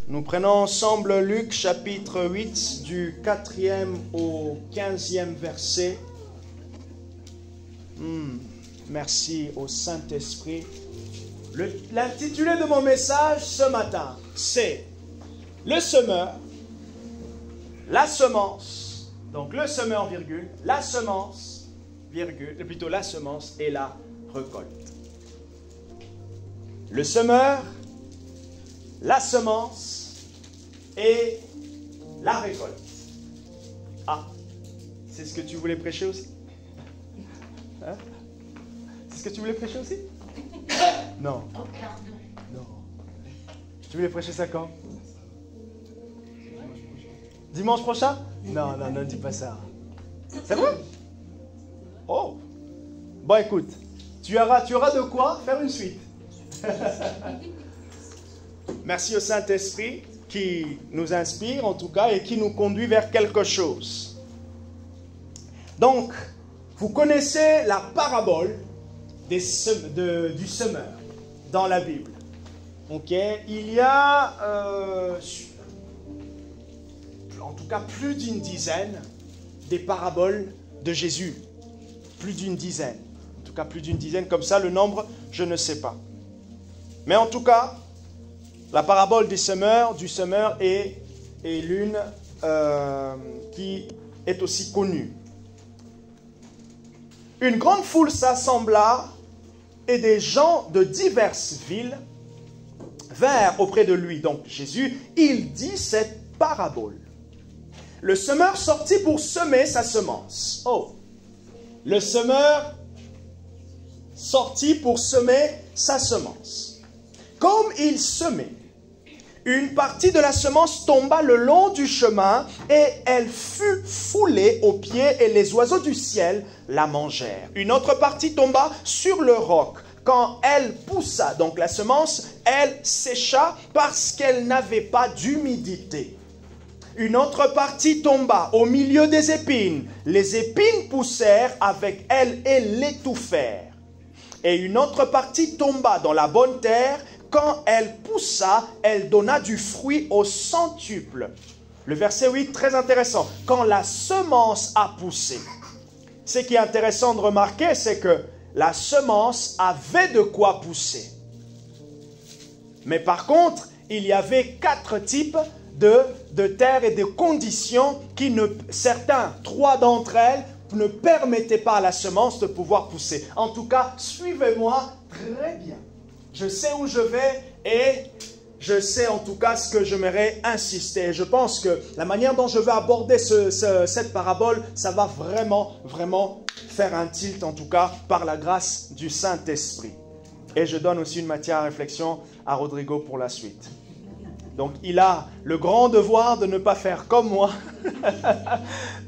Nous prenons ensemble Luc chapitre 8 du 4e au 15e verset. Merci au Saint-Esprit. L'intitulé de mon message ce matin, c'est le semeur, la semence, donc le semeur, virgule, la semence, virgule, plutôt la semence et la récolte. Le semeur, la semence et la récolte. Ah, c'est ce que tu voulais prêcher aussi? Hein? C'est ce que tu voulais prêcher aussi? Non. Non. Tu voulais prêcher ça quand? Dimanche prochain? Non, non, ne dis pas ça. C'est vrai? Oh. Bon, écoute, tu auras de quoi faire une suite. Merci au Saint-Esprit qui nous inspire en tout cas et qui nous conduit vers quelque chose. Donc, vous connaissez la parabole du semeur dans la Bible. Ok, il y a en tout cas plus d'une dizaine des paraboles de Jésus. Plus d'une dizaine. En tout cas plus d'une dizaine, comme ça le nombre, je ne sais pas. Mais en tout cas, la parabole du semeur est l'une qui est aussi connue. Une grande foule s'assembla et des gens de diverses villes vinrent auprès de lui. Donc Jésus, il dit cette parabole. Le semeur sortit pour semer sa semence. Oh, le semeur sortit pour semer sa semence. Comme il semait, une partie de la semence tomba le long du chemin et elle fut foulée aux pieds et les oiseaux du ciel la mangèrent. Une autre partie tomba sur le roc. Quand elle poussa, donc la semence, elle sécha parce qu'elle n'avait pas d'humidité. Une autre partie tomba au milieu des épines. Les épines poussèrent avec elle et l'étouffèrent. Et une autre partie tomba dans la bonne terre. Quand elle poussa, elle donna du fruit au centuple. Le verset 8, très intéressant. Quand la semence a poussé. Ce qui est intéressant de remarquer, c'est que la semence avait de quoi pousser. Mais par contre, il y avait 4 types de terre et de conditions qui certains, 3 d'entre elles, ne permettaient pas à la semence de pouvoir pousser. En tout cas, suivez-moi très bien. Je sais où je vais et je sais en tout cas ce que j'aimerais insister. Je pense que la manière dont je vais aborder cette parabole, ça va vraiment, vraiment faire un tilt en tout cas par la grâce du Saint-Esprit. Et je donne aussi une matière à réflexion à Rodrigo pour la suite. Donc il a le grand devoir de ne pas faire comme moi,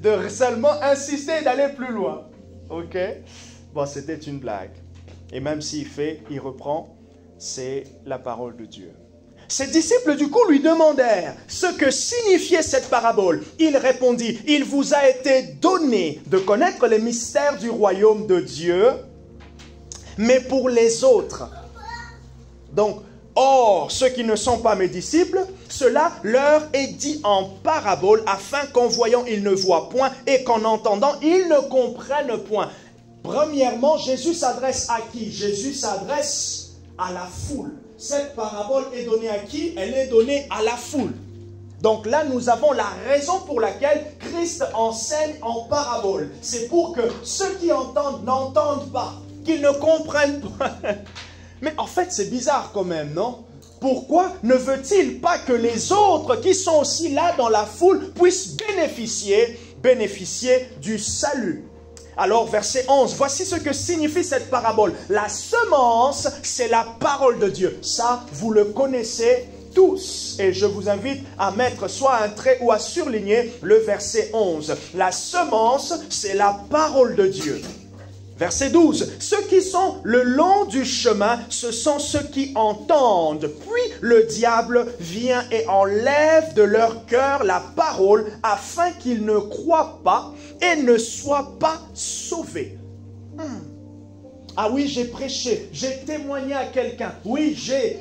de seulement insister et d'aller plus loin. Ok? Bon, c'était une blague. Et même s'il reprend, c'est la parole de Dieu. Ses disciples du coup lui demandèrent ce que signifiait cette parabole. Il répondit, il vous a été donné de connaître les mystères du royaume de Dieu, mais pour les autres. Donc, or, ceux qui ne sont pas mes disciples, cela leur est dit en parabole, afin qu'en voyant, ils ne voient point, et qu'en entendant, ils ne comprennent point. Premièrement, Jésus s'adresse à qui? Jésus s'adresse à la foule. Cette parabole est donnée à qui? Elle est donnée à la foule. Donc là, nous avons la raison pour laquelle Christ enseigne en parabole. C'est pour que ceux qui entendent n'entendent pas, qu'ils ne comprennent pas. Mais en fait, c'est bizarre quand même, non? Pourquoi ne veut-il pas que les autres qui sont aussi là dans la foule puissent bénéficier du salut? Alors, verset 11, voici ce que signifie cette parabole. La semence, c'est la parole de Dieu. Ça, vous le connaissez tous. Et je vous invite à mettre soit un trait ou à surligner le verset 11. La semence, c'est la parole de Dieu. Verset 12, ceux qui sont le long du chemin, ce sont ceux qui entendent. Puis le diable vient et enlève de leur cœur la parole afin qu'ils ne croient pas et ne soient pas sauvés. Ah oui, j'ai prêché, j'ai témoigné à quelqu'un. Oui, j'ai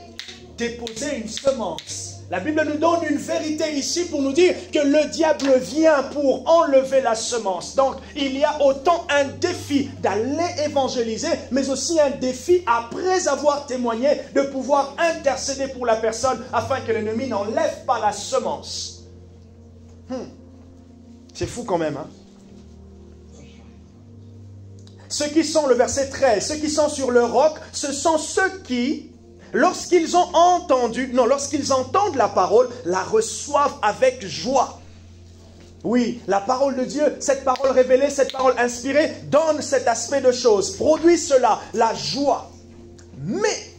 déposé une semence. La Bible nous donne une vérité ici pour nous dire que le diable vient pour enlever la semence. Donc, il y a autant un défi d'aller évangéliser, mais aussi un défi, après avoir témoigné, de pouvoir intercéder pour la personne afin que l'ennemi n'enlève pas la semence. C'est fou quand même, hein? Ceux qui sont, le verset 13, ceux qui sont sur le roc, ce sont ceux qui, lorsqu'ils entendent la parole, la reçoivent avec joie. Oui, la parole de Dieu, cette parole révélée, cette parole inspirée, donne cet aspect de choses, produit cela, la joie. Mais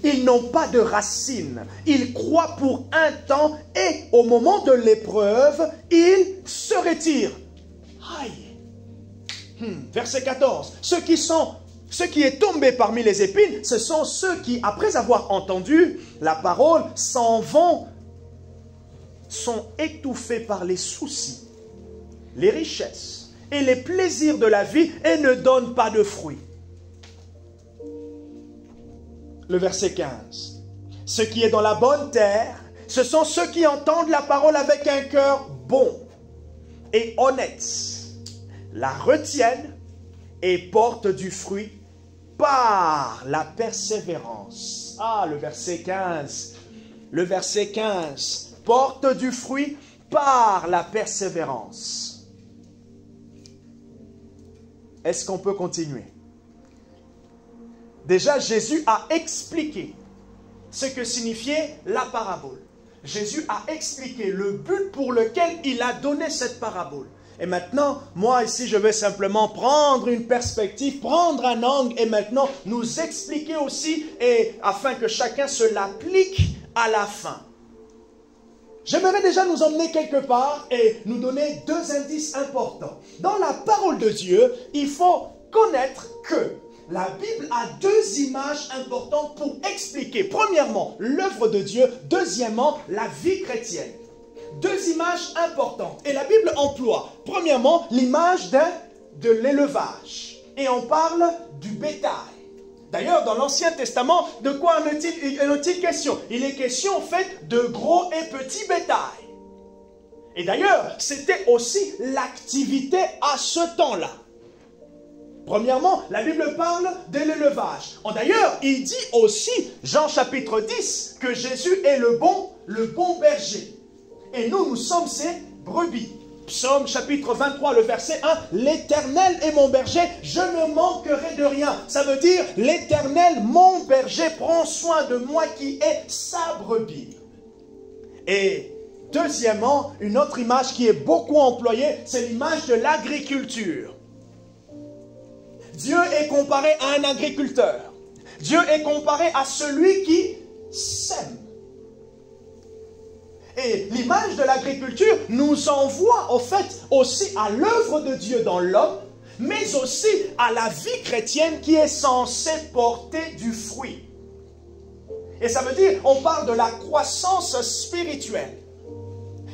ils n'ont pas de racines. Ils croient pour un temps et au moment de l'épreuve, ils se retirent. Aïe! Verset 14. Ce qui est tombé parmi les épines, ce sont ceux qui, après avoir entendu la parole, s'en vont, sont étouffés par les soucis, les richesses et les plaisirs de la vie et ne donnent pas de fruits. Le verset 15. Ce qui est dans la bonne terre, ce sont ceux qui entendent la parole avec un cœur bon et honnête, la retiennent et portent du fruit par la persévérance. Ah, le verset 15. Le verset 15. Porte du fruit par la persévérance. Est-ce qu'on peut continuer? Déjà, Jésus a expliqué ce que signifiait la parabole. Jésus a expliqué le but pour lequel il a donné cette parabole. Et maintenant, moi ici, je vais simplement prendre une perspective, prendre un angle et maintenant nous expliquer aussi, et afin que chacun se l'applique à la fin. J'aimerais déjà nous emmener quelque part et nous donner deux indices importants. Dans la parole de Dieu, il faut connaître que la Bible a deux images importantes pour expliquer, premièrement, l'œuvre de Dieu, deuxièmement, la vie chrétienne. Deux images importantes. Et la Bible emploie, premièrement, l'image de l'élevage. Et on parle du bétail. D'ailleurs, dans l'Ancien Testament, de quoi en est-il question? Il est question, en fait, de gros et petits bétail. Et d'ailleurs, c'était aussi l'activité à ce temps-là. Premièrement, la Bible parle de l'élevage. D'ailleurs, il dit aussi, Jean chapitre 10, que Jésus est le bon berger. Et nous sommes ses brebis. Psaume chapitre 23, le verset 1, « L'Éternel est mon berger, je ne manquerai de rien. » Ça veut dire, l'Éternel, mon berger, prend soin de moi qui est sa brebis. Et deuxièmement, une autre image qui est beaucoup employée, c'est l'image de l'agriculture. Dieu est comparé à un agriculteur. Dieu est comparé à celui qui sème. Et l'image de l'agriculture nous envoie au fait aussi à l'œuvre de Dieu dans l'homme, mais aussi à la vie chrétienne qui est censée porter du fruit. Et ça veut dire, on parle de la croissance spirituelle.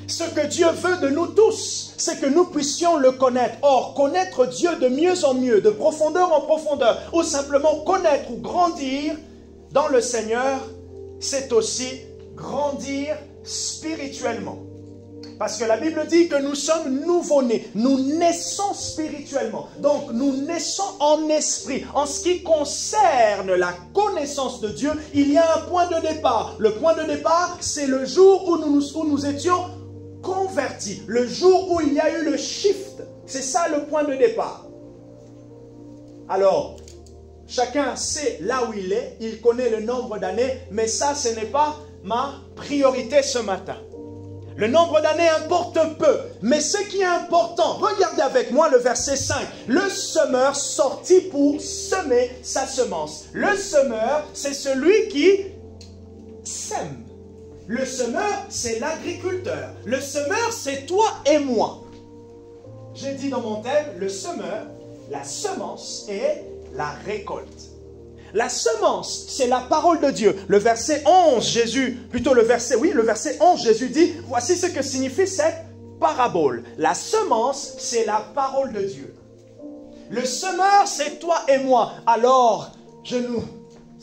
Ce que Dieu veut de nous tous, c'est que nous puissions le connaître. Or, connaître Dieu de mieux en mieux, de profondeur en profondeur, ou simplement connaître ou grandir dans le Seigneur, c'est aussi grandir spirituellement. Parce que la Bible dit que nous sommes nouveau-nés, nous naissons spirituellement. Donc nous naissons en esprit. En ce qui concerne la connaissance de Dieu, il y a un point de départ. Le point de départ, c'est le jour où nous étions convertis. Le jour où il y a eu le shift. C'est ça le point de départ. Alors, chacun sait là où il connaît le nombre d'années, mais ça, ce n'est pas ma priorité ce matin. Le nombre d'années importe peu, mais ce qui est important, regardez avec moi le verset 5. Le semeur sortit pour semer sa semence. Le semeur, c'est celui qui sème. Le semeur, c'est l'agriculteur. Le semeur, c'est toi et moi. J'ai dit dans mon thème, le semeur, la semence et la récolte. La semence, c'est la parole de Dieu. Le verset 11, le verset 11, Jésus dit, voici ce que signifie cette parabole. La semence, c'est la parole de Dieu. Le semeur, c'est toi et moi. Alors, je nous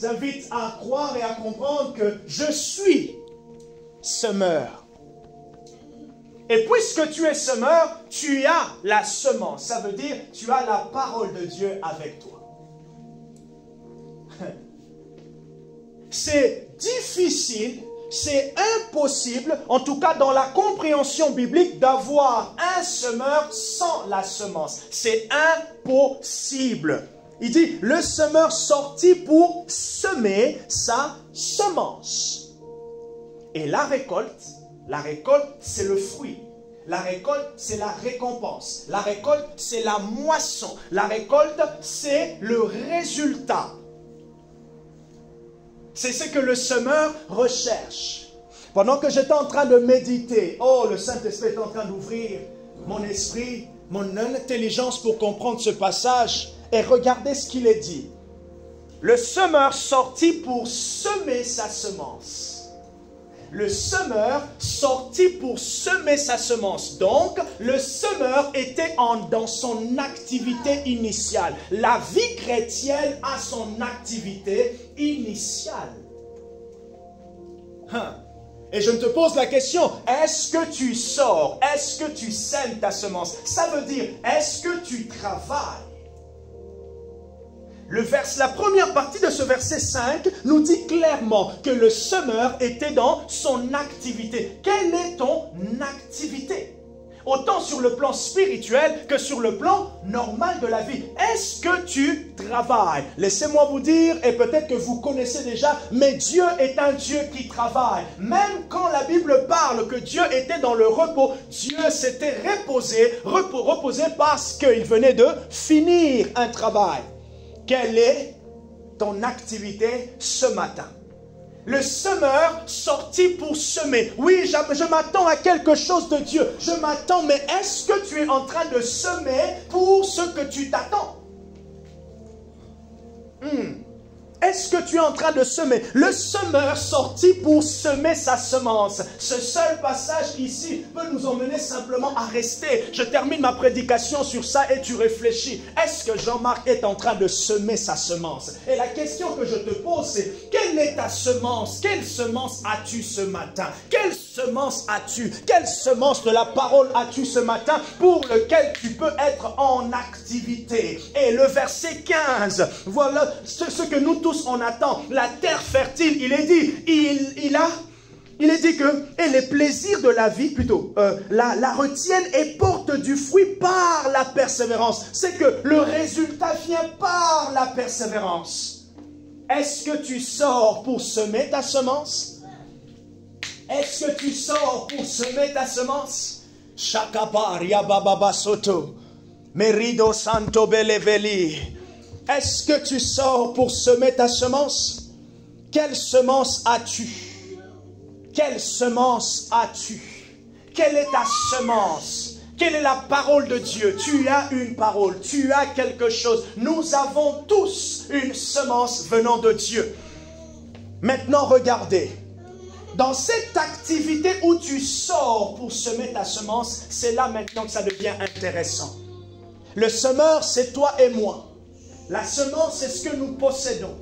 invite à croire et à comprendre que je suis semeur. Et puisque tu es semeur, tu as la semence. Ça veut dire, tu as la parole de Dieu avec toi. C'est difficile, c'est impossible, en tout cas dans la compréhension biblique, d'avoir un semeur sans la semence. C'est impossible. Il dit, le semeur sortit pour semer sa semence. Et la récolte, c'est le fruit. La récolte, c'est la récompense. La récolte, c'est la moisson. La récolte, c'est le résultat. C'est ce que le semeur recherche. Pendant que j'étais en train de méditer, oh, le Saint-Esprit est en train d'ouvrir mon esprit, mon intelligence pour comprendre ce passage. Et regardez ce qu'il est dit. Le semeur sortit pour semer sa semence. Le semeur sortit pour semer sa semence. Donc, le semeur était dans son activité initiale. La vie chrétienne a son activité initiale. Et je te pose la question, est-ce que tu sors? Est-ce que tu sèmes ta semence? Ça veut dire, est-ce que tu travailles? La première partie de ce verset 5 nous dit clairement que le semeur était dans son activité. Quelle est ton activité? Autant sur le plan spirituel que sur le plan normal de la vie. Est-ce que tu travailles? Laissez-moi vous dire, et peut-être que vous connaissez déjà, mais Dieu est un Dieu qui travaille. Même quand la Bible parle que Dieu était dans le repos, Dieu s'était reposé parce qu'il venait de finir un travail. Quelle est ton activité ce matin? Le semeur sortit pour semer. Oui, je m'attends à quelque chose de Dieu. Je m'attends, mais est-ce que tu es en train de semer pour ce que tu t'attends? Est-ce que tu es en train de semer? Le semeur sortit pour semer sa semence. Ce seul passage ici peut nous emmener simplement à rester. Je termine ma prédication sur ça et tu réfléchis. Est-ce que Jean-Marc est en train de semer sa semence? Et la question que je te pose, c'est quelle est ta semence? Quelle semence as-tu ce matin? Quelle semence as-tu? Quelle semence de la parole as-tu ce matin pour lequel tu peux être en activité? Et le verset 15, voilà ce que nous tous on attend. La terre fertile, il est dit, il est dit que, et les plaisirs de la vie, plutôt, la retiennent et portent du fruit par la persévérance. C'est que le résultat vient par la persévérance. Est-ce que tu sors pour semer ta semence? Est-ce que tu sors pour semer ta semence? Shakaparia bababa soto, merido santo beleveli. Est-ce que tu sors pour semer ta semence? Quelle semence as-tu? Quelle semence as-tu? Quelle est ta semence? Quelle est la parole de Dieu? Tu as une parole, tu as quelque chose. Nous avons tous une semence venant de Dieu. Maintenant, regardez. Dans cette activité où tu sors pour semer ta semence, c'est là maintenant que ça devient intéressant. Le semeur, c'est toi et moi. La semence, c'est ce que nous possédons.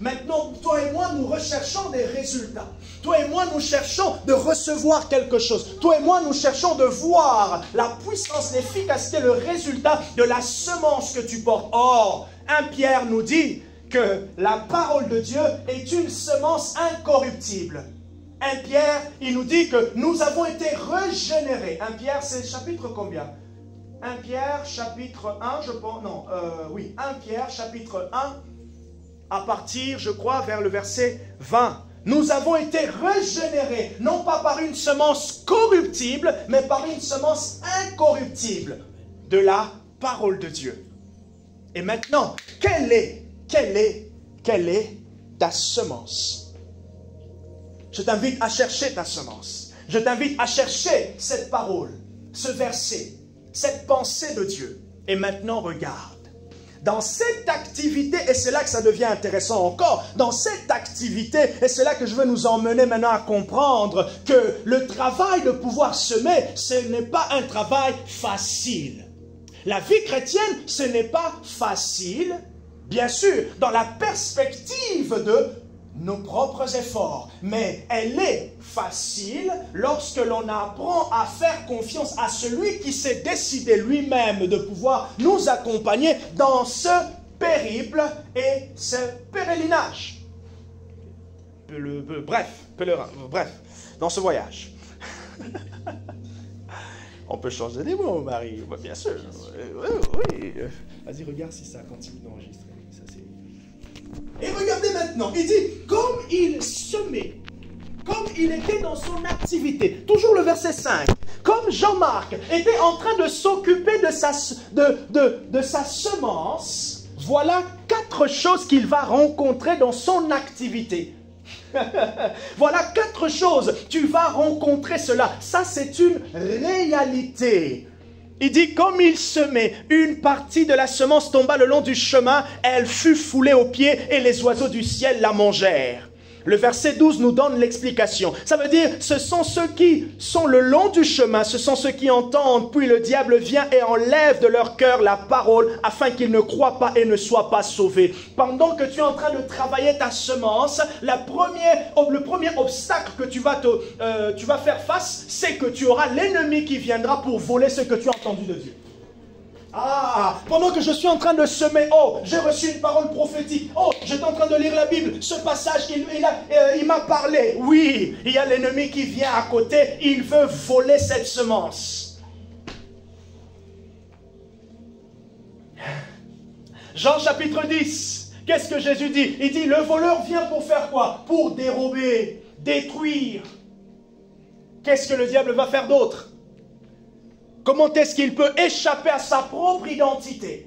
Maintenant, toi et moi, nous recherchons des résultats. Toi et moi, nous cherchons de recevoir quelque chose. Toi et moi, nous cherchons de voir la puissance, l'efficacité, le résultat de la semence que tu portes. Or, 1 Pierre nous dit que la parole de Dieu est une semence incorruptible. 1 Pierre, il nous dit que nous avons été régénérés. 1 Pierre, c'est le chapitre combien? 1 Pierre, chapitre 1, je pense, non, oui, 1 Pierre, chapitre 1, à partir, je crois, vers le verset 20. Nous avons été régénérés, non pas par une semence corruptible, mais par une semence incorruptible de la parole de Dieu. Et maintenant, quelle est ta semence? Je t'invite à chercher ta semence. Je t'invite à chercher cette parole, ce verset, cette pensée de Dieu. Et maintenant, regarde. Dans cette activité, et c'est là que ça devient intéressant encore, dans cette activité, et c'est là que je veux nous emmener maintenant à comprendre que le travail de pouvoir semer, ce n'est pas un travail facile. La vie chrétienne, ce n'est pas facile, bien sûr, dans la perspective de nos propres efforts, mais elle est facile lorsque l'on apprend à faire confiance à celui qui s'est décidé lui-même de pouvoir nous accompagner dans ce périple et ce pèlerinage. Bref, dans ce voyage. On peut changer des mots, Marie, bien sûr. Oui. Vas-y, regarde si ça continue d'enregistrer. Et regardez maintenant, il dit, comme il semait, comme il était dans son activité, toujours le verset 5, comme Jean-Marc était en train de s'occuper de sa semence, voilà 4 choses qu'il va rencontrer dans son activité. Voilà 4 choses, tu vas rencontrer cela. Ça, c'est une réalité. Il dit, comme il semait, une partie de la semence tomba le long du chemin, elle fut foulée aux pieds et les oiseaux du ciel la mangèrent. Le verset 12 nous donne l'explication. Ça veut dire, ce sont ceux qui sont le long du chemin, ce sont ceux qui entendent, puis le diable vient et enlève de leur cœur la parole afin qu'ils ne croient pas et ne soient pas sauvés. Pendant que tu es en train de travailler ta semence, le premier obstacle que tu vas faire face, c'est que tu auras l'ennemi qui viendra pour voler ce que tu as entendu de Dieu. Pendant que je suis en train de semer, j'ai reçu une parole prophétique, j'étais en train de lire la Bible, ce passage, il m'a parlé. Oui, il y a l'ennemi qui vient à côté, il veut voler cette semence. Jean chapitre 10, qu'est-ce que Jésus dit? Il dit, le voleur vient pour faire quoi? Pour dérober, détruire. Qu'est-ce que le diable va faire d'autre? Comment est-ce qu'il peut échapper à sa propre identité?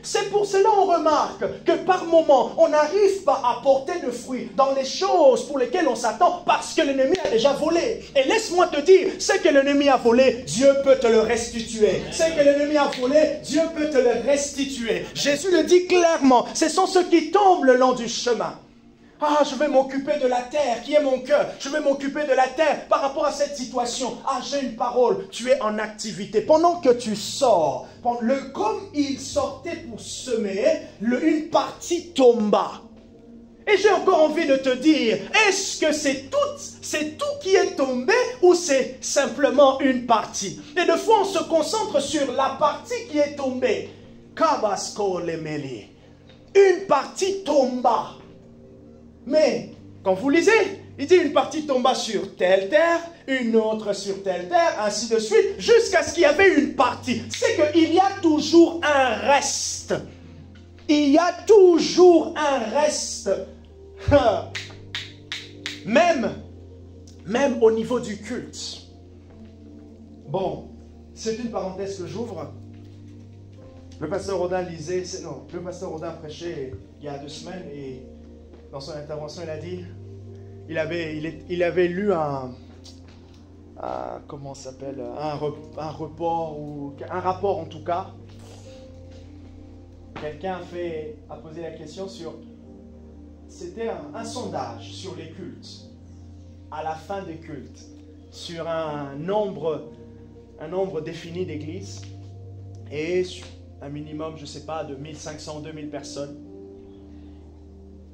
C'est pour cela qu'on remarque que par moments, on n'arrive pas à porter de fruits dans les choses pour lesquelles on s'attend parce que l'ennemi a déjà volé. Et laisse-moi te dire, ce que l'ennemi a volé, Dieu peut te le restituer. Ce que l'ennemi a volé, Dieu peut te le restituer. Jésus le dit clairement, ce sont ceux qui tombent le long du chemin. Je vais m'occuper de la terre, qui est mon cœur. Je vais m'occuper de la terre par rapport à cette situation. J'ai une parole, tu es en activité. Pendant que tu sors, comme il sortait pour semer, une partie tomba. Et j'ai encore envie de te dire, est-ce que c'est tout qui est tombé ou c'est simplement une partie? Et de fois, on se concentre sur la partie qui est tombée. Kabasko lemeli. Une partie tomba. Mais, quand vous lisez, il dit une partie tomba sur telle terre, une autre sur telle terre, ainsi de suite, jusqu'à ce qu'il y avait une partie. C'est qu'il y a toujours un reste. Il y a toujours un reste. Même au niveau du culte. Bon, c'est une parenthèse que j'ouvre. Le pasteur Rodin prêchait il y a 2 semaines et dans son intervention, il a dit, il avait lu un rapport en tout cas. Quelqu'un a posé la question c'était un sondage sur les cultes, à la fin des cultes, sur un nombre défini d'églises et un minimum, je ne sais pas, de 1500, 2000 personnes.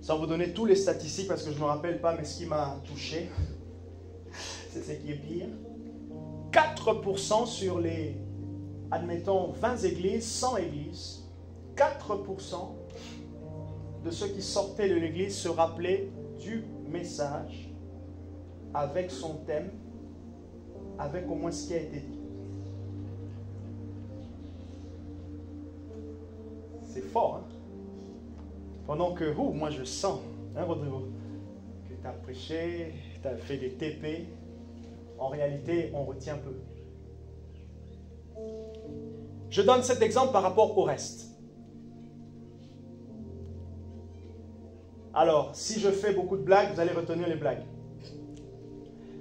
Sans vous donner tous les statistiques parce que je ne me rappelle pas, mais ce qui m'a touché, c'est ce qui est pire. 4% sur les, admettons, 20 églises, 100 églises, 4% de ceux qui sortaient de l'église se rappelaient du message avec son thème, avec au moins ce qui a été dit. C'est fort, hein? Pendant que, moi je sens, Rodrigo, que tu as prêché, tu as fait des TP, en réalité, on retient peu. Je donne cet exemple par rapport au reste. Alors, si je fais beaucoup de blagues, vous allez retenir les blagues.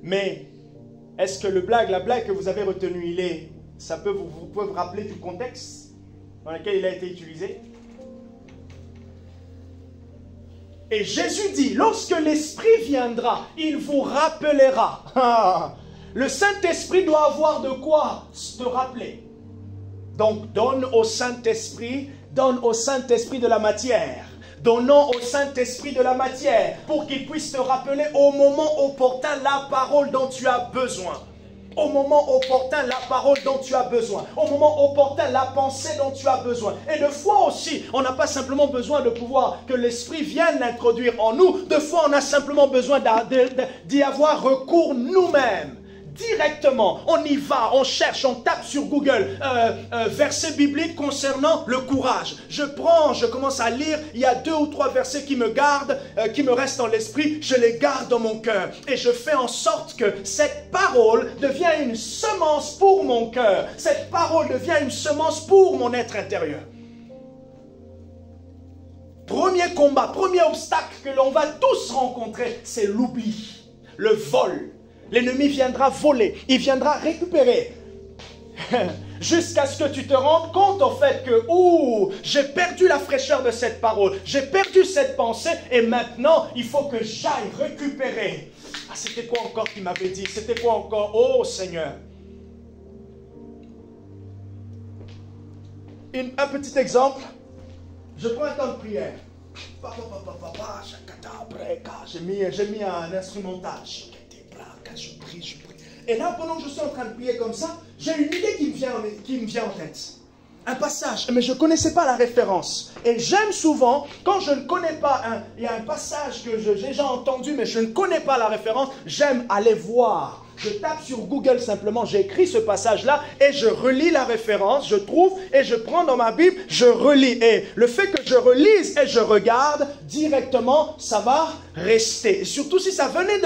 Mais, est-ce que la blague que vous avez retenue, vous pouvez vous rappeler du contexte dans lequel il a été utilisé? Et Jésus dit, lorsque l'Esprit viendra, il vous rappellera. Le Saint-Esprit doit avoir de quoi te rappeler. Donc, donne au Saint-Esprit de la matière. Donnons au Saint-Esprit de la matière pour qu'il puisse te rappeler au moment opportun la parole dont tu as besoin. Au moment opportun, la parole dont tu as besoin. Au moment opportun, la pensée dont tu as besoin. Et de fois aussi, on n'a pas simplement besoin de pouvoir que l'Esprit vienne l'introduire en nous. De fois, on a simplement besoin d'y avoir recours nous-mêmes. Directement, on y va, on cherche, on tape sur Google versets bibliques concernant le courage. Je commence à lire, il y a 2 ou 3 versets qui me gardent, qui me restent dans l'esprit, je les garde dans mon cœur. Et je fais en sorte que cette parole devient une semence pour mon cœur. Cette parole devient une semence pour mon être intérieur. Premier combat, premier obstacle que l'on va tous rencontrer, c'est l'oubli, le vol. L'ennemi viendra voler, il viendra récupérer. Jusqu'à ce que tu te rendes compte au fait que j'ai perdu la fraîcheur de cette parole, j'ai perdu cette pensée et maintenant il faut que j'aille récupérer. Ah, c'était quoi encore qu'il m'avait dit? C'était quoi encore? Oh Seigneur. Un petit exemple. Je prends un temps de prière. J'ai mis un instrumental. Je prie. Et là, pendant que je suis en train de prier comme ça, j'ai une idée qui me vient en tête. Un passage, mais je ne connaissais pas la référence. Et j'aime souvent, quand je ne connais pas, il y a un passage que j'ai déjà entendu, mais je ne connais pas la référence, j'aime aller voir. Je tape sur Google simplement, j'écris ce passage-là et je relis la référence, je trouve et je prends dans ma Bible, je relis. Et le fait que je relise et je regarde directement, ça va rester. Et surtout si ça venait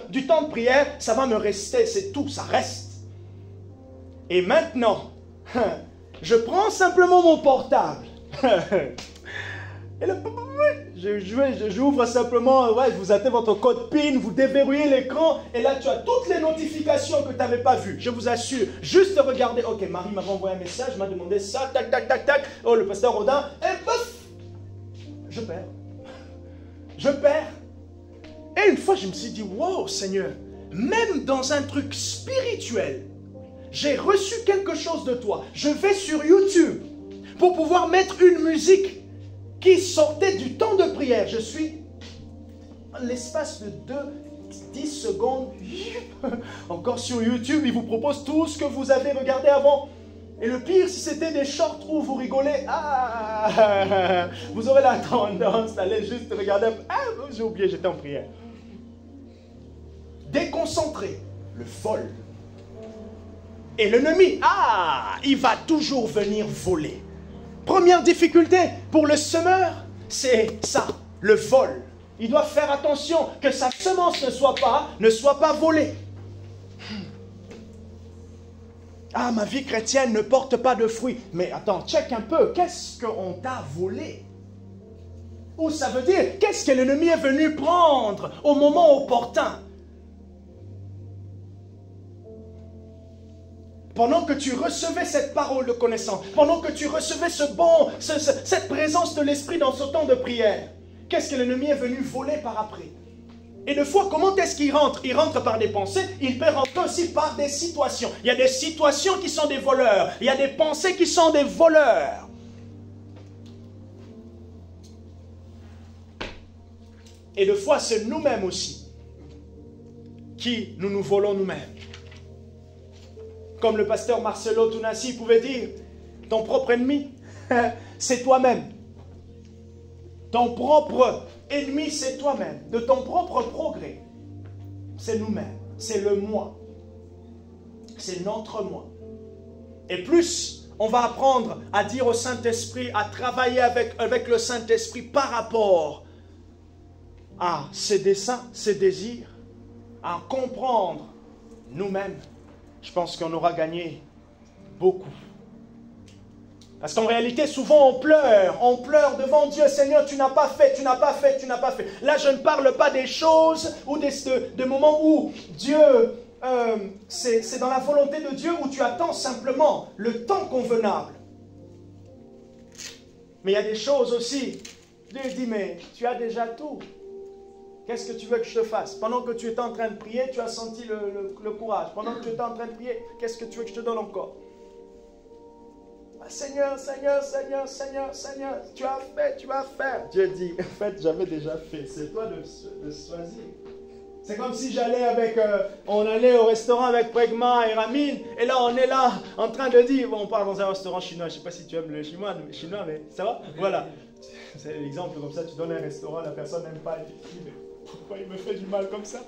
du temps de prière, ça va me rester, c'est tout, ça reste. Et maintenant, je prends simplement mon portable. Et j'ouvre simplement, vous avez votre code PIN, vous déverrouillez l'écran, et là tu as toutes les notifications que tu n'avais pas vues. Je vous assure, juste regarder, ok, Marie m'avait envoyé un message, m'a demandé ça, tac, tac, tac, tac, oh, le pasteur Rodin, et pouf, je perds. Et une fois, je me suis dit, wow, Seigneur, même dans un truc spirituel, j'ai reçu quelque chose de toi. Je vais sur YouTube pour pouvoir mettre une musique qui sortait du temps de prière. Je suis, l'espace de 10 secondes, encore sur YouTube, il vous propose tout ce que vous avez regardé avant. Et le pire, si c'était des shorts où vous rigolez, vous aurez la tendance d'aller juste regarder. J'ai oublié, j'étais en prière. Déconcentré, le vol. Et l'ennemi, il va toujours venir voler. Première difficulté pour le semeur, c'est ça, le vol. Il doit faire attention que sa semence ne soit pas volée. Ma vie chrétienne ne porte pas de fruits. Mais attends, check un peu, qu'est-ce qu'on t'a volé? Ou ça veut dire, qu'est-ce que l'ennemi est venu prendre au moment opportun? Pendant que tu recevais cette parole de connaissance, pendant que tu recevais cette présence de l'Esprit dans ce temps de prière, qu'est-ce que l'ennemi est venu voler par après? Et de fois, comment est-ce qu'il rentre? Il rentre par des pensées, il peut rentrer aussi par des situations. Il y a des situations qui sont des voleurs, il y a des pensées qui sont des voleurs. Et de fois, c'est nous-mêmes aussi qui nous volons nous-mêmes. Comme le pasteur Marcelo Tunasi pouvait dire, ton propre ennemi, c'est toi-même. Ton propre ennemi, c'est toi-même. De ton propre progrès, c'est nous-mêmes. C'est le moi. C'est notre moi. Et plus on va apprendre à dire au Saint-Esprit, à travailler avec le Saint-Esprit par rapport à ses desseins, ses désirs, à comprendre nous-mêmes, je pense qu'on aura gagné beaucoup. Parce qu'en réalité, souvent on pleure devant Dieu. Seigneur, tu n'as pas fait, tu n'as pas fait, tu n'as pas fait. Là, je ne parle pas des choses ou de moments où Dieu, c'est dans la volonté de Dieu où tu attends simplement le temps convenable. Mais il y a des choses aussi. Dieu dit, mais tu as déjà tout. Qu'est-ce que tu veux que je te fasse? Pendant que tu étais en train de prier, tu as senti le courage. Pendant que tu étais en train de prier, qu'est-ce que tu veux que je te donne encore? Seigneur, Seigneur, Seigneur, Seigneur, Seigneur, tu as fait, tu vas faire. Dieu dit, en fait, j'avais déjà fait. C'est toi de choisir. C'est comme si on allait au restaurant avec Pregma et Ramin, et là, on est là, en train de dire, bon, on parle dans un restaurant chinois, je ne sais pas si tu aimes le chinois, mais ça va? Voilà. C'est l'exemple comme ça, tu donnes un restaurant, la personne n'aime pas, elle dit, mais pourquoi il me fait du mal comme ça?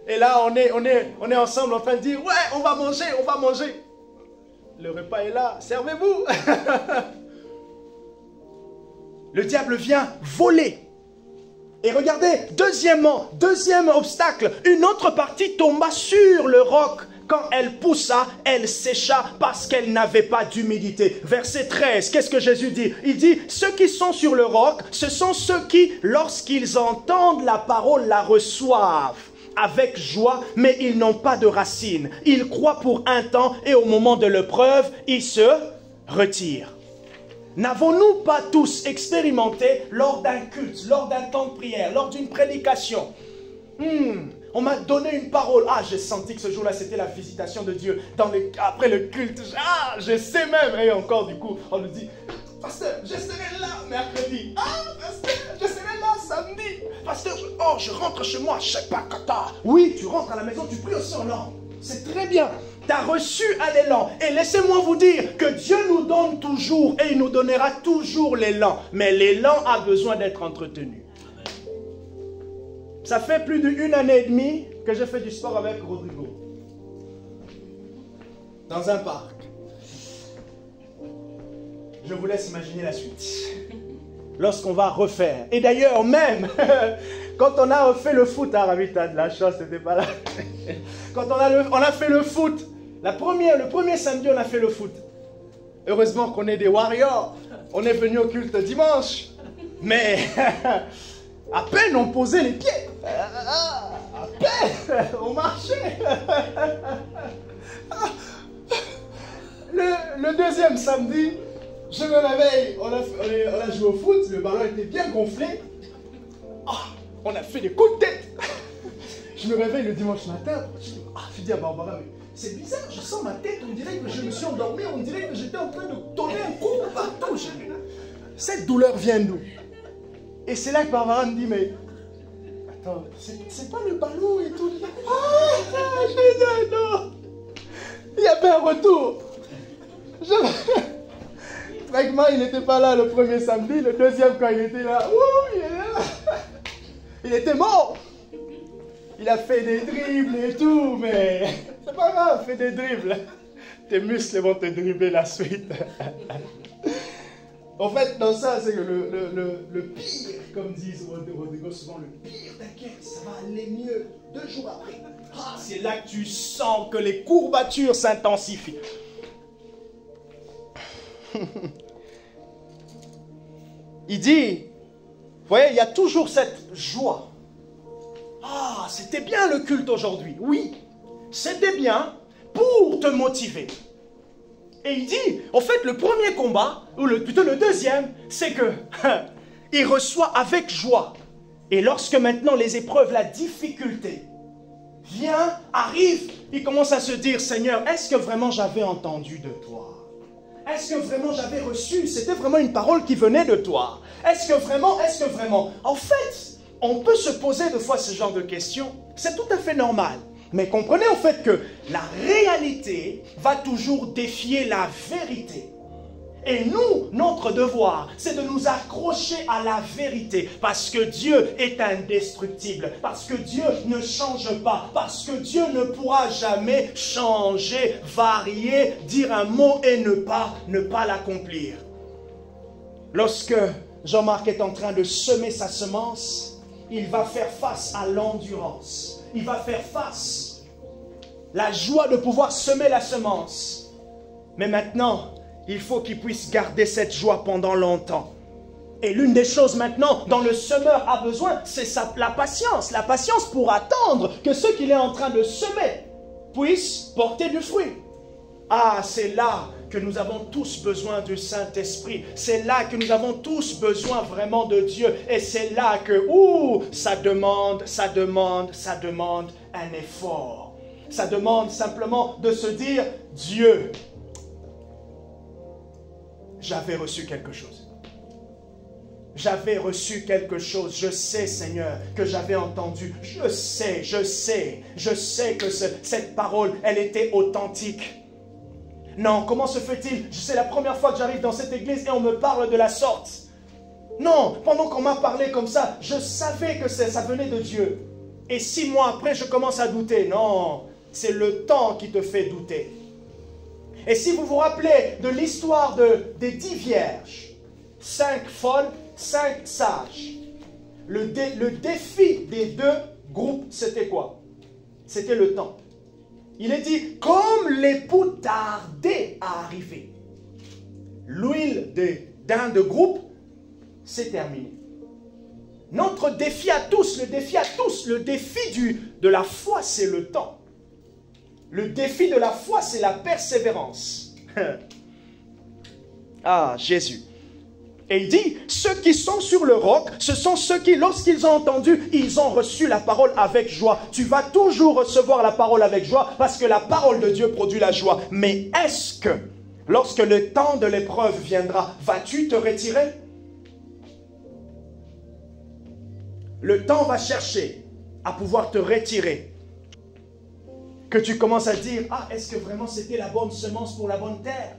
Et là, on est ensemble en train de dire, ouais, on va manger, on va manger. Le repas est là, servez-vous. Le diable vient voler. Et regardez, deuxième obstacle, une autre partie tomba sur le roc. Quand elle poussa, elle sécha parce qu'elle n'avait pas d'humidité. Verset 13, qu'est-ce que Jésus dit? Il dit, ceux qui sont sur le roc, ce sont ceux qui, lorsqu'ils entendent la parole, la reçoivent avec joie, mais ils n'ont pas de racines. Ils croient pour un temps et au moment de l'épreuve, ils se retirent. N'avons-nous pas tous expérimenté lors d'un culte, lors d'un temps de prière, lors d'une prédication? On m'a donné une parole. Ah, j'ai senti que ce jour-là, c'était la visitation de Dieu. Après le culte, je sais même. Et encore, du coup, on nous dit, pasteur, je serai là mercredi. Ah, pasteur, je serai là samedi. Pasteur, je rentre chez moi, je sais pas kata. Oui, tu rentres à la maison, tu pries aussi en langue. C'est très bien. Tu as reçu un élan. Et laissez-moi vous dire que Dieu nous donne toujours et il nous donnera toujours l'élan. Mais l'élan a besoin d'être entretenu. Ça fait plus d'1 année et demie que je fais du sport avec Rodrigo. Dans un parc. Je vous laisse imaginer la suite. Lorsqu'on va refaire. Et d'ailleurs, même, quand on a refait le foot, Ravi, t'as de la chance, t'étais pas là. Quand on a fait le foot, le premier samedi, on a fait le foot. Heureusement qu'on est des warriors. On est venu au culte dimanche. Mais, à peine on posait les pieds. À peine on marchait. Le deuxième samedi, je me réveille, on a joué au foot, le ballon était bien gonflé. On a fait des coups de tête. Je me réveille le dimanche matin, je dis à Barbara, mais c'est bizarre, je sens ma tête, on dirait que je me suis endormi, on dirait que j'étais en train de donner un coup partout. Cette douleur vient d'où? Et c'est là que Barbara me dit, mais attends, c'est pas le ballon et tout. Je dis, non, il y avait un retour. Fragment, il n'était pas là le premier samedi, le deuxième quand il était là, il est là. Il était mort. Il a fait des dribbles et tout, mais c'est pas grave, fais des dribbles. Tes muscles vont te dribbler la suite. En fait, dans ça, c'est que le pire, comme disent Rodrigo souvent, le pire, t'inquiète, ça va aller mieux 2 jours après. C'est là que tu sens que les courbatures s'intensifient. Il dit, vous voyez, il y a toujours cette joie. C'était bien le culte aujourd'hui. Oui, c'était bien pour te motiver. Et il dit, en fait, le premier combat, ou plutôt le deuxième, c'est que il reçoit avec joie. Et lorsque maintenant les épreuves, la difficulté arrive, il commence à se dire, Seigneur, est-ce que vraiment j'avais entendu de toi? Est-ce que vraiment j'avais reçu? C'était vraiment une parole qui venait de toi? Est-ce que vraiment? En fait, on peut se poser des fois ce genre de questions. C'est tout à fait normal. Mais comprenez en fait que la réalité va toujours défier la vérité. Et nous, notre devoir, c'est de nous accrocher à la vérité. Parce que Dieu est indestructible. Parce que Dieu ne change pas. Parce que Dieu ne pourra jamais changer, varier, dire un mot et ne pas l'accomplir. Lorsque Jean-Marc est en train de semer sa semence, il va faire face à l'endurance. Il va faire face à la joie de pouvoir semer la semence. Mais maintenant, il faut qu'il puisse garder cette joie pendant longtemps. Et l'une des choses maintenant dont le semeur a besoin, c'est la patience. La patience pour attendre que ce qu'il est en train de semer puisse porter du fruit. C'est là que nous avons tous besoin du Saint-Esprit. C'est là que nous avons tous besoin vraiment de Dieu. Et c'est là que, ça demande un effort. Ça demande simplement de se dire, Dieu, j'avais reçu quelque chose. J'avais reçu quelque chose. Je sais, Seigneur, que j'avais entendu. Je sais que cette parole, elle était authentique. Non, comment se fait-il? C'est la première fois que j'arrive dans cette église et on me parle de la sorte. Non, pendant qu'on m'a parlé comme ça, je savais que ça venait de Dieu. Et 6 mois après, je commence à douter. Non, c'est le temps qui te fait douter. Et si vous vous rappelez de l'histoire des 10 vierges, 5 folles, 5 sages, le défi des 2 groupes, c'était quoi? C'était le temps. Il est dit, comme l'époux tardait à arriver, l'huile d'un de groupe, c'est terminé. Notre défi à tous, le défi de la foi, c'est le temps. Le défi de la foi, c'est la persévérance. Ah, Jésus. Et il dit, ceux qui sont sur le roc, ce sont ceux qui, lorsqu'ils ont entendu, ils ont reçu la parole avec joie. Tu vas toujours recevoir la parole avec joie parce que la parole de Dieu produit la joie. Mais est-ce que, lorsque le temps de l'épreuve viendra, vas-tu te retirer? Le temps va chercher à pouvoir te retirer. Que tu commences à dire, ah, est-ce que vraiment c'était la bonne semence pour la bonne terre?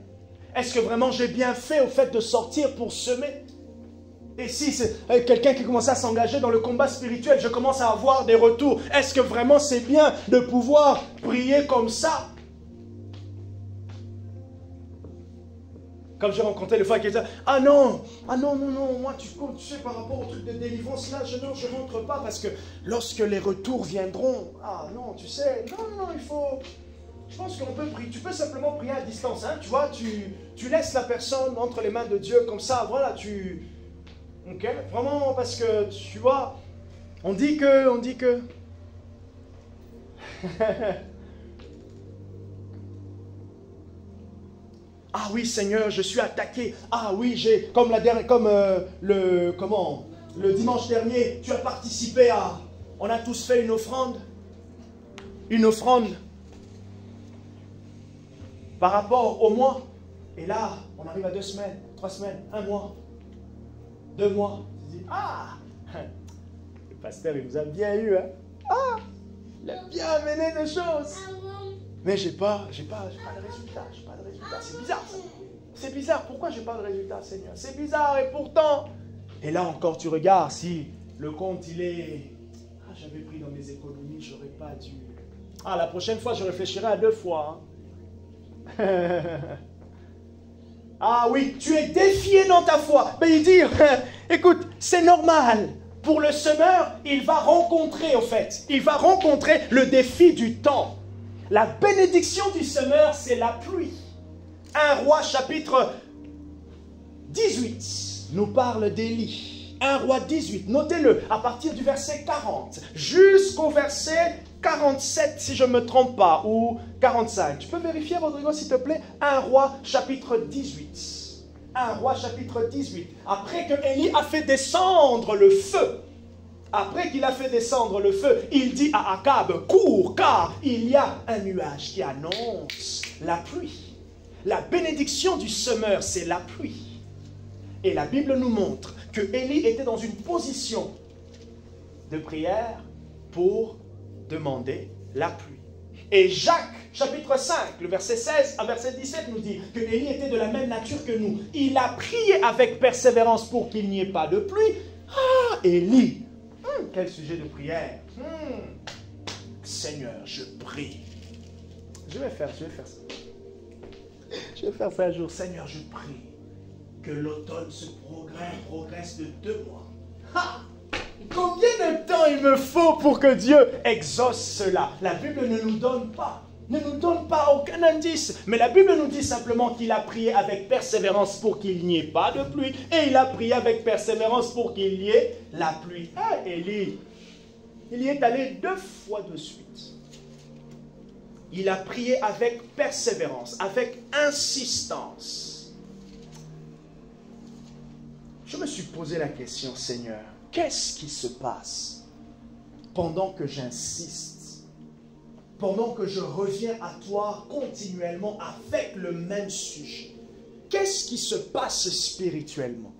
Est-ce que vraiment j'ai bien fait au fait de sortir pour semer? Et si c'est quelqu'un qui commence à s'engager dans le combat spirituel, je commence à avoir des retours. Est-ce que vraiment c'est bien de pouvoir prier comme ça? Comme j'ai rencontré le frère qui disait, ah non, moi tu sais par rapport au truc de délivrance là, je rentre pas parce que lorsque les retours viendront, ah non, tu sais, non, il faut... Je pense qu'on peut prier, tu peux simplement prier à distance, hein, tu vois, tu laisses la personne entre les mains de Dieu comme ça, voilà, ok, vraiment, parce que, tu vois, on dit que... Ah oui, Seigneur, je suis attaqué. Ah oui, le dimanche dernier, tu as participé à... On a tous fait une offrande. Une offrande. Par rapport au mois. Et là, on arrive à 2 semaines, 3 semaines, 1 mois, 2 mois. Tu dis, ah, le pasteur, il nous a bien eu, hein. Ah, il a bien amené des choses. Mais j'ai pas de résultat. C'est bizarre, ça. C'est bizarre. Pourquoi j'ai pas de résultat, Seigneur? C'est bizarre et pourtant. Et là encore, tu regardes si le compte, il est... Ah, j'avais pris dans mes économies, j'aurais pas dû... Ah, la prochaine fois, je réfléchirai à 2 fois, hein. Ah oui, tu es défié dans ta foi. Mais il dit, écoute, c'est normal. Pour le semeur, il va rencontrer le défi du temps. La bénédiction du semeur, c'est la pluie. 1 Roi chapitre 18 nous parle d'Élie. 1 Roi 18, notez-le, à partir du verset 40 jusqu'au verset 47, si je ne me trompe pas, ou 45. Tu peux vérifier, Rodrigo, s'il te plaît? 1 Roi chapitre 18. 1 Roi chapitre 18. Après que Élie a fait descendre le feu, il dit à Akab, cours, car il y a un nuage qui annonce la pluie. La bénédiction du semeur, c'est la pluie. Et la Bible nous montre que Élie était dans une position de prière pour demander la pluie. Et Jacques, chapitre 5, le verset 16 à verset 17 nous dit que Élie était de la même nature que nous. Il a prié avec persévérance pour qu'il n'y ait pas de pluie. Ah, Élie, quel sujet de prière. Seigneur, je prie. Je vais faire ça. Je vais faire ça un jour. Seigneur, je prie que l'automne se progresse de 2 mois. Ha! Combien de temps il me faut pour que Dieu exauce cela? La Bible ne nous donne pas aucun indice. Mais la Bible nous dit simplement qu'il a prié avec persévérance pour qu'il n'y ait pas de pluie. Et il a prié avec persévérance pour qu'il y ait la pluie. Ah, Élie, il y est allé 2 fois de suite. Il a prié avec persévérance, avec insistance. Je me suis posé la question, Seigneur, qu'est-ce qui se passe pendant que j'insiste? pendant que je reviens à toi continuellement avec le même sujet? Qu'est-ce qui se passe spirituellement?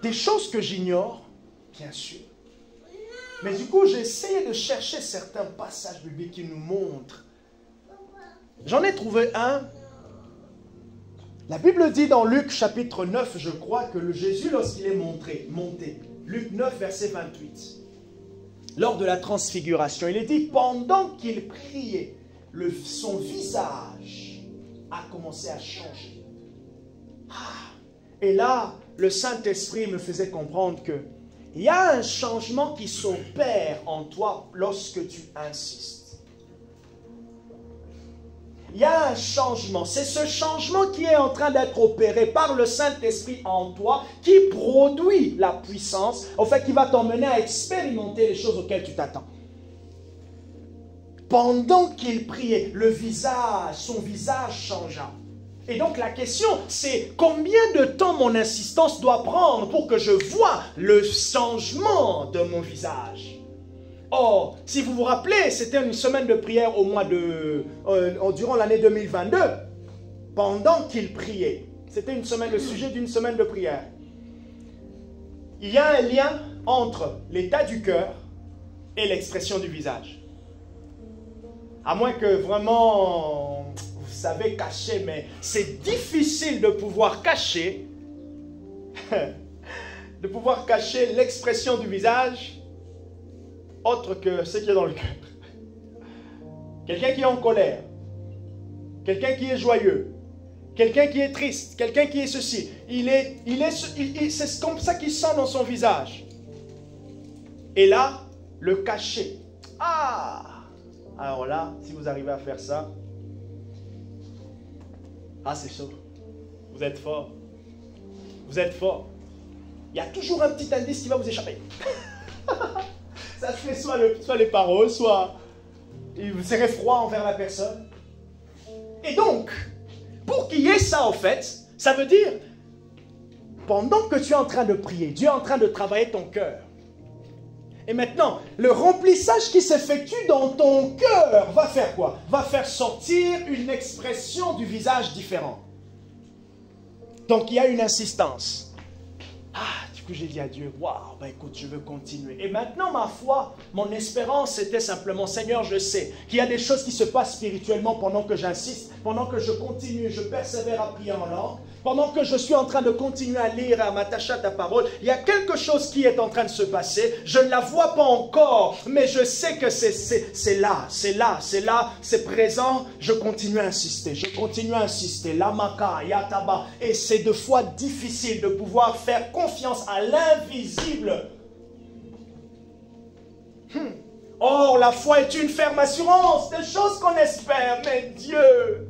Des choses que j'ignore, bien sûr. Mais du coup, j'ai essayé de chercher certains passages bibliques qui nous montrent. J'en ai trouvé un. La Bible dit dans Luc chapitre 9, je crois, que Jésus, lorsqu'il est monté, Luc 9, verset 28, lors de la transfiguration, il est dit, pendant qu'il priait, son visage a commencé à changer. Et là, le Saint-Esprit me faisait comprendre que il y a un changement qui s'opère en toi lorsque tu insistes. Il y a un changement. C'est ce changement qui est en train d'être opéré par le Saint-Esprit en toi qui produit la puissance, en fait, qui va t'emmener à expérimenter les choses auxquelles tu t'attends. Pendant qu'il priait, son visage changea. Et donc la question, c'est combien de temps mon insistance doit prendre pour que je voie le changement de mon visage? Or, si vous vous rappelez, c'était une semaine de prière durant l'année 2022, pendant qu'il priait. C'était le sujet d'une semaine de prière. Il y a un lien entre l'état du cœur et l'expression du visage. À moins que vraiment, vous savez cacher, mais c'est difficile de pouvoir cacher, l'expression du visage autre que ce qui est dans le cœur. Quelqu'un qui est en colère, quelqu'un qui est joyeux, quelqu'un qui est triste, quelqu'un qui est ceci, c'est comme ça qu'il sent dans son visage. Et là, le cacher. Alors là, si vous arrivez à faire ça, c'est chaud. Vous êtes fort. Vous êtes fort. Il y a toujours un petit indice qui va vous échapper. Ça se fait soit les paroles, soit vous serez froid envers la personne. Et donc, pour qu'il y ait ça en fait, ça veut dire, pendant que tu es en train de prier, Dieu est en train de travailler ton cœur. Et maintenant, le remplissage qui s'effectue dans ton cœur va faire quoi? Va faire sortir une expression du visage différente. Donc il y a une insistance. Du coup j'ai dit à Dieu, waouh, écoute, je veux continuer. Et maintenant ma foi, mon espérance, c'était simplement, Seigneur, je sais qu'il y a des choses qui se passent spirituellement pendant que j'insiste, pendant que je continue, je persévère à prier en langue, pendant que je suis en train de continuer à lire, à m'attacher à ta parole, il y a quelque chose qui est en train de se passer. Je ne la vois pas encore, mais je sais que c'est là, c'est présent. Je continue à insister, Lamaka, Yataba. Et c'est deux fois difficile de pouvoir faire confiance à l'invisible. Or, la foi est une ferme assurance des choses qu'on espère, mais Dieu...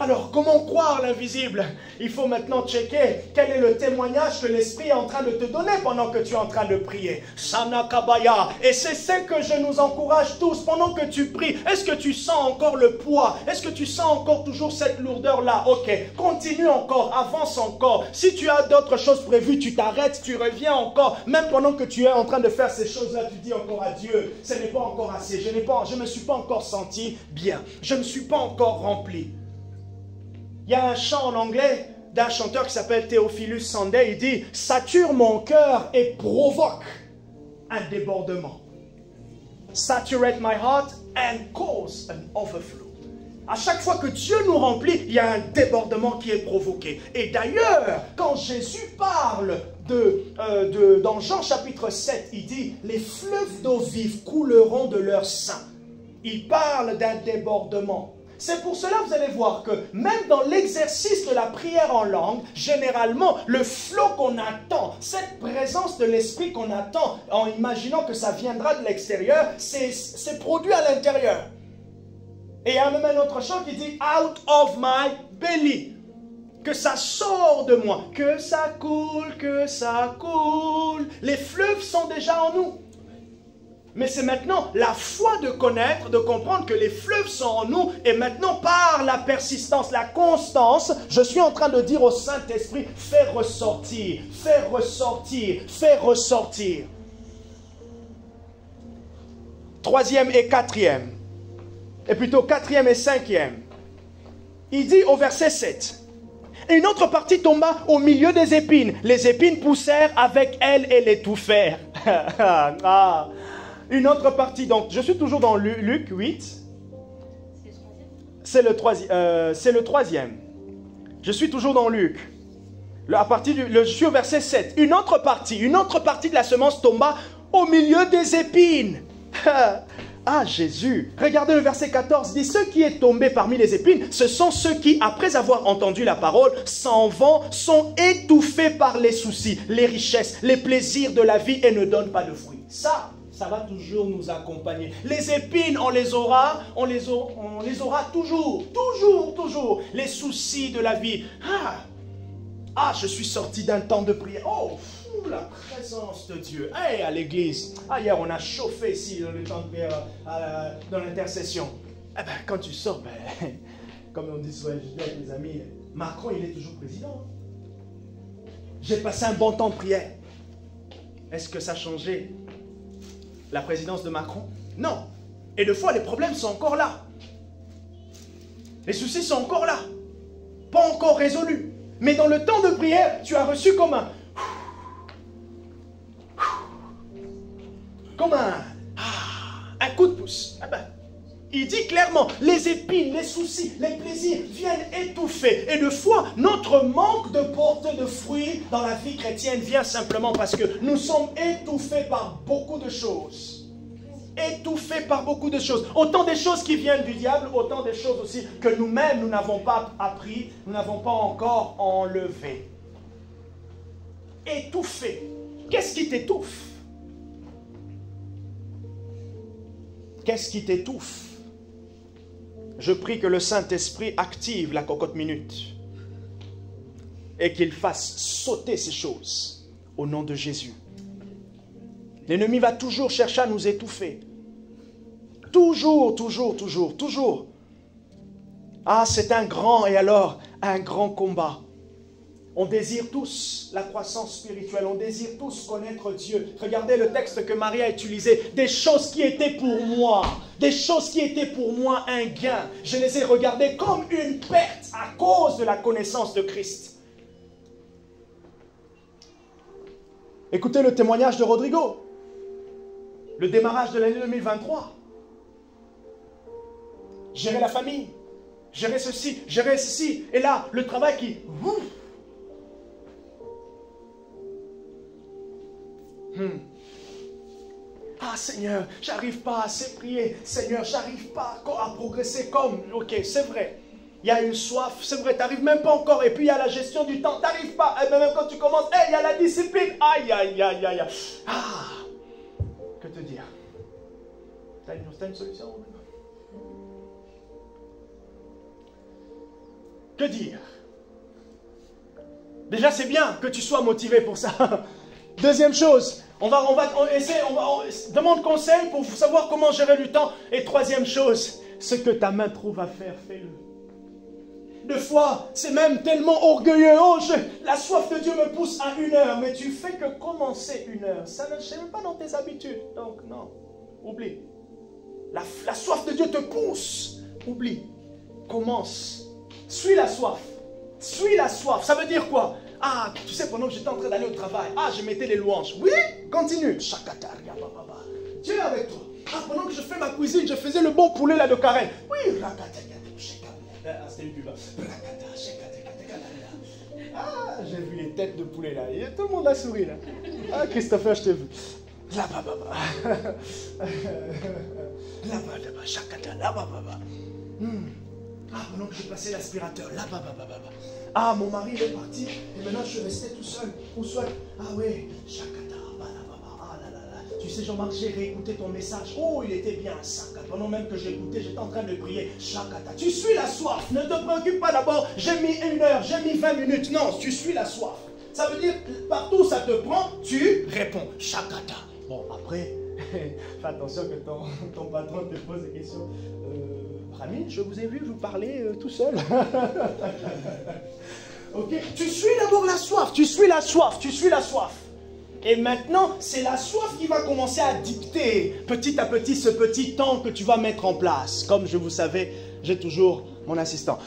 Alors, comment croire l'invisible? Il faut maintenant checker quel est le témoignage que l'Esprit est en train de te donner pendant que tu es en train de prier. Sanakabaya. Et c'est ce que je nous encourage tous pendant que tu pries. Est-ce que tu sens encore le poids? Est-ce que tu sens encore toujours cette lourdeur-là? Ok, continue encore, avance encore. Si tu as d'autres choses prévues, tu t'arrêtes, tu reviens encore. Même pendant que tu es en train de faire ces choses-là, tu dis encore à Dieu, ce n'est pas encore assez. Je ne me suis pas encore senti bien. Je ne suis pas encore rempli. Il y a un chant en anglais d'un chanteur qui s'appelle Theophilus Sunday. Il dit « Sature mon cœur et provoque un débordement. Saturate my heart and cause an overflow. » À chaque fois que Dieu nous remplit, il y a un débordement qui est provoqué. Et d'ailleurs, quand Jésus parle dans Jean chapitre 7, il dit « Les fleuves d'eau vive couleront de leur sein. » Il parle d'un débordement. C'est pour cela, vous allez voir que même dans l'exercice de la prière en langue, généralement, le flot qu'on attend, cette présence de l'Esprit qu'on attend, en imaginant que ça viendra de l'extérieur, c'est produit à l'intérieur. Et il y a même un autre chant qui dit « Out of my belly ». Que ça sort de moi, que ça coule, que ça coule. Les fleuves sont déjà en nous. Mais c'est maintenant la foi de connaître, de comprendre que les fleuves sont en nous. Et maintenant, par la persistance, la constance, je suis en train de dire au Saint-Esprit, fais ressortir, fais ressortir, fais ressortir. troisième et quatrième. Et plutôt quatrième et cinquième. Il dit au verset 7. Et une autre partie tomba au milieu des épines. Les épines poussèrent avec elles et l'étouffèrent. Ah. Une autre partie. Donc, je suis toujours dans Luc 8. C'est le troisième. Je suis toujours dans Luc. Je suis au verset 7. Une autre partie de la semence tomba au milieu des épines. Ah, Jésus. Regardez le verset 14. Il dit, ceux qui est tombé parmi les épines, ce sont ceux qui, après avoir entendu la parole, s'en vont, sont étouffés par les soucis, les richesses, les plaisirs de la vie et ne donnent pas de fruits. Ça va toujours nous accompagner. Les épines, on les aura toujours. Les soucis de la vie. Ah, je suis sorti d'un temps de prière. Oh, la présence de Dieu. Hey, à l'église. Hier, on a chauffé ici dans le temps de prière, dans l'intercession. Eh bien, quand tu sors, comme on dit souvent, je dis avec mes amis, Macron, il est toujours président. J'ai passé un bon temps de prière. Est-ce que ça a changé la présidence de Macron? Non. Et des fois, les problèmes sont encore là. Les soucis sont encore là. Pas encore résolus. Mais dans le temps de prière, tu as reçu comme un coup de pouce. Il dit clairement, les épines, les soucis, les plaisirs viennent étouffer. Et de fois, notre manque de porte de fruits dans la vie chrétienne vient simplement parce que nous sommes étouffés par beaucoup de choses. Étouffés par beaucoup de choses. Autant des choses qui viennent du diable, autant des choses aussi que nous-mêmes, nous n'avons pas appris, nous n'avons pas encore enlevé. Étouffé. Qu'est-ce qui t'étouffe? Qu'est-ce qui t'étouffe? Je prie que le Saint-Esprit active la cocotte minute et qu'il fasse sauter ces choses au nom de Jésus. L'ennemi va toujours chercher à nous étouffer. Toujours. Ah, c'est un grand combat. On désire tous la croissance spirituelle, on désire tous connaître Dieu. Regardez le texte que Marie a utilisé. Des choses qui étaient pour moi un gain. Je les ai regardées comme une perte à cause de la connaissance de Christ. Écoutez le témoignage de Rodrigo. Le démarrage de l'année 2023. Gérer la famille, gérer ceci. Et là, le travail qui... Ah Seigneur, j'arrive pas à assez prier. Seigneur, j'arrive pas à progresser comme... Ok, c'est vrai. Il y a une soif, c'est vrai, tu n'arrives même pas encore. Et puis il y a la gestion du temps, tu n'arrives pas. Et même quand tu commences, il y a la discipline. Aïe. Ah, que te dire? Tu as une solution? Que dire? Déjà, c'est bien que tu sois motivé pour ça. Deuxième chose, on demande conseil pour savoir comment gérer le temps. Et troisième chose, ce que ta main trouve à faire, fais-le. Deux fois, c'est même tellement orgueilleux. Oh, la soif de Dieu me pousse à 1 heure. Mais tu fais que commencer 1 heure. Ça ne c'est même pas dans tes habitudes. Donc non, oublie. La soif de Dieu te pousse. Oublie. Commence. Suis la soif. Ça veut dire quoi? Ah, tu sais, pendant que j'étais en train d'aller au travail, je mettais les louanges. Oui, continue. Dieu est avec toi. Pendant que je fais ma cuisine, je faisais le bon poulet là de Karen. Oui, c'était une pub. J'ai vu les têtes de poulet là. Et tout le monde a souri là. Christopher, je t'ai vu. Pendant que je passais l'aspirateur, mon mari est parti, et maintenant je restais tout seul. Où seul? Oui, tu sais, Jean-Marc, j'ai réécouté ton message. Oh, il était bien, pendant même que j'écoutais, j'étais en train de prier. Tu suis la soif, ne te préoccupe pas d'abord, j'ai mis 1 heure, j'ai mis 20 minutes. Non, tu suis la soif. Ça veut dire, partout où ça te prend, tu réponds. Bon, après, fais attention que ton patron te pose des questions. Rami, je vous ai vu vous parler tout seul. Ok, tu suis d'abord la soif, tu suis la soif. Et maintenant, c'est la soif qui va commencer à dicter petit à petit ce petit temps que tu vas mettre en place. Comme vous savez, j'ai toujours mon assistant.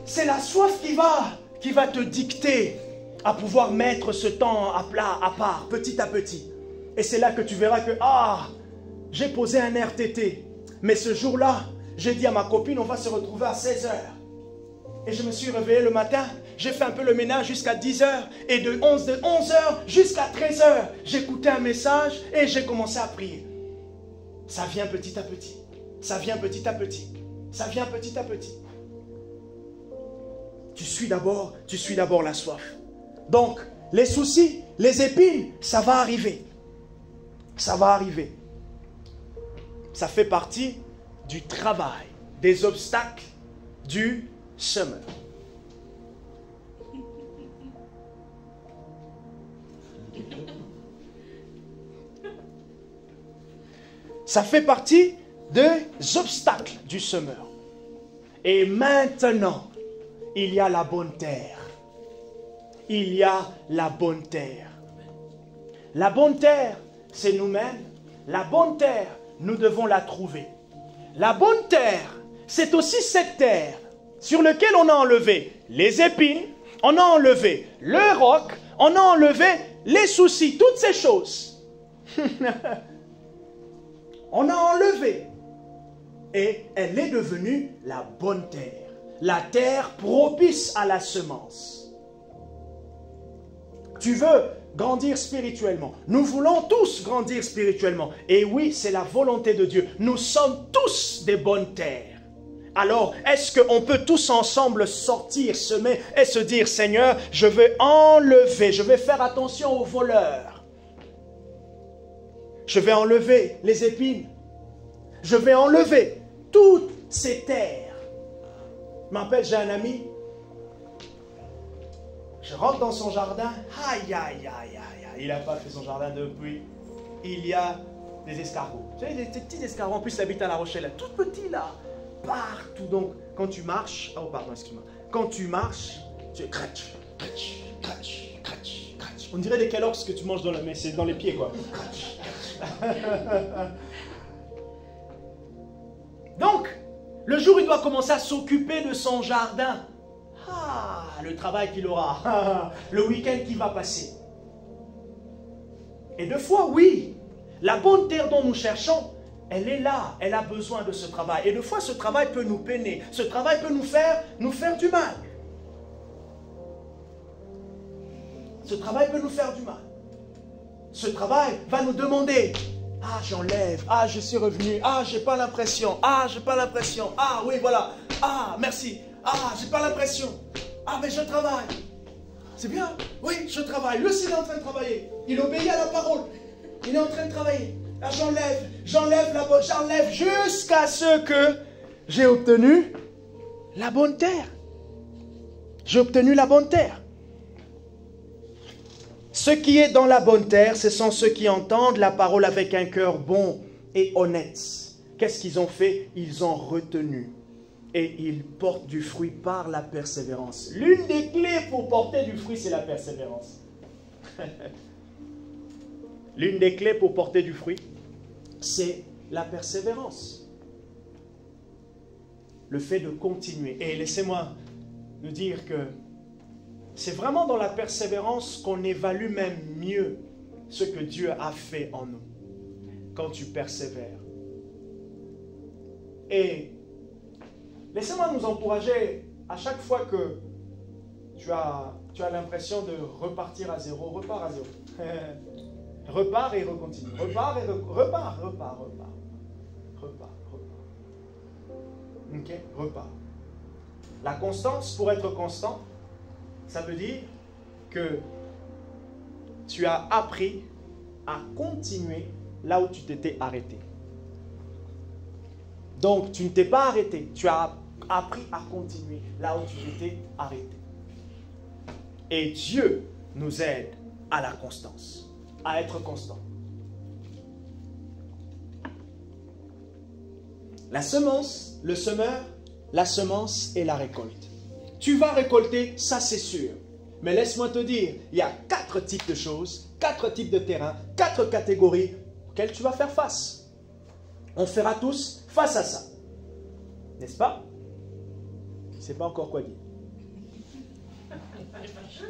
C'est la soif qui va te dicter à pouvoir mettre ce temps à plat, à part, petit à petit. Et c'est là que tu verras que, j'ai posé un RTT. Mais ce jour-là, j'ai dit à ma copine, on va se retrouver à 16 h. Et je me suis réveillé le matin, j'ai fait un peu le ménage jusqu'à 10 h. Et de 11 h jusqu'à 13 h, j'écoutais un message et j'ai commencé à prier. Ça vient petit à petit. Ça vient petit à petit. Ça vient petit à petit. Tu suis d'abord la soif. Donc, les soucis, les épines, ça va arriver. Ça va arriver. Ça fait partie du travail, des obstacles du semeur. Ça fait partie des obstacles du semeur. Et maintenant, il y a la bonne terre. Il y a la bonne terre. La bonne terre, c'est nous-mêmes. La bonne terre, nous devons la trouver. La bonne terre, c'est aussi cette terre sur laquelle on a enlevé les épines, on a enlevé le roc, on a enlevé les soucis, toutes ces choses. On a enlevé. Et elle est devenue la bonne terre. La terre propice à la semence. Tu veux grandir spirituellement. Nous voulons tous grandir spirituellement. Et oui, c'est la volonté de Dieu. Nous sommes tous des bonnes terres. Alors, est-ce qu'on peut tous ensemble sortir, semer et se dire, Seigneur, je vais enlever, je vais faire attention aux voleurs. Je vais enlever les épines. Je vais enlever toutes ces terres. Je m'appelle, j'ai un ami. Je rentre dans son jardin. Aïe, aïe, aïe, aïe. Il n'a pas fait son jardin depuis. Il y a des escargots. Tu sais, des petits escargots. En plus, ils habitent à La Rochelle. Tout petit là. Partout. Donc, quand tu marches. Oh, pardon, excuse-moi. Quand tu marches, tu cratch, cratch, cratch, cratch, cratch. On dirait des kellogg's que tu manges dans le. Mais c'est dans les pieds, quoi. Cratch, cratch. Donc, le jour où il doit commencer à s'occuper de son jardin, le travail qu'il aura, le week-end qui va passer. Et deux fois, oui, la bonne terre dont nous cherchons, elle est là, elle a besoin de ce travail. Et deux fois, ce travail peut nous peiner, ce travail peut nous faire du mal. Ce travail peut nous faire du mal. Ce travail va nous demander, j'enlève, je suis revenu, j'ai pas l'impression, j'ai pas l'impression, oui, voilà, merci, j'ai pas l'impression, mais je travaille. C'est bien, oui, je travaille. Lui aussi, il est en train de travailler. Il obéit à la parole. Il est en train de travailler. Là, j'enlève jusqu'à ce que j'ai obtenu la bonne terre. J'ai obtenu la bonne terre. Ce qui est dans la bonne terre, ce sont ceux qui entendent la parole avec un cœur bon et honnête. Qu'est-ce qu'ils ont fait? Ils ont retenu. Et ils portent du fruit par la persévérance. L'une des clés pour porter du fruit, c'est la persévérance. L'une des clés pour porter du fruit, c'est la persévérance. Le fait de continuer. Et laissez-moi nous dire que c'est vraiment dans la persévérance qu'on évalue même mieux ce que Dieu a fait en nous. Quand tu persévères. Et laissez-moi nous encourager à chaque fois que tu as l'impression de repartir à zéro, repars à zéro. Repars et recontinue. Repars. Ok, repars. La constance, pour être constant, ça veut dire que tu as appris à continuer là où tu t'étais arrêté. Donc, tu ne t'es pas arrêté. Tu as appris à continuer là où tu t'étais arrêté. Et Dieu nous aide à la constance, à être constant. La semence, le semeur, la semence et la récolte. Tu vas récolter, ça c'est sûr. Mais laisse-moi te dire, il y a 4 types de choses, 4 types de terrains, 4 catégories auxquelles tu vas faire face. On fera tous face à ça. N'est-ce pas? Je ne sais pas encore quoi dire.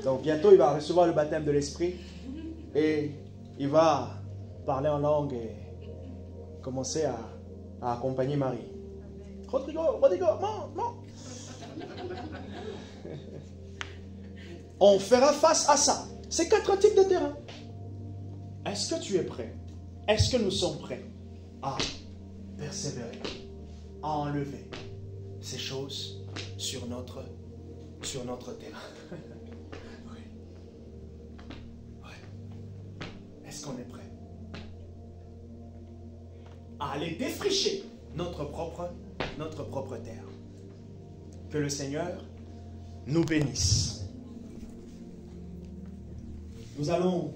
Donc bientôt, il va recevoir le baptême de l'Esprit et il va parler en langue et commencer à accompagner Marie. Rodrigo, non. On fera face à ça. Ces 4 types de terrain. Est-ce que tu es prêt? Est-ce que nous sommes prêts à persévérer, à enlever ces choses sur notre terrain? Oui. Est-ce qu'on est prêt à aller défricher notre propre terre? Que le Seigneur nous bénisse. Nous allons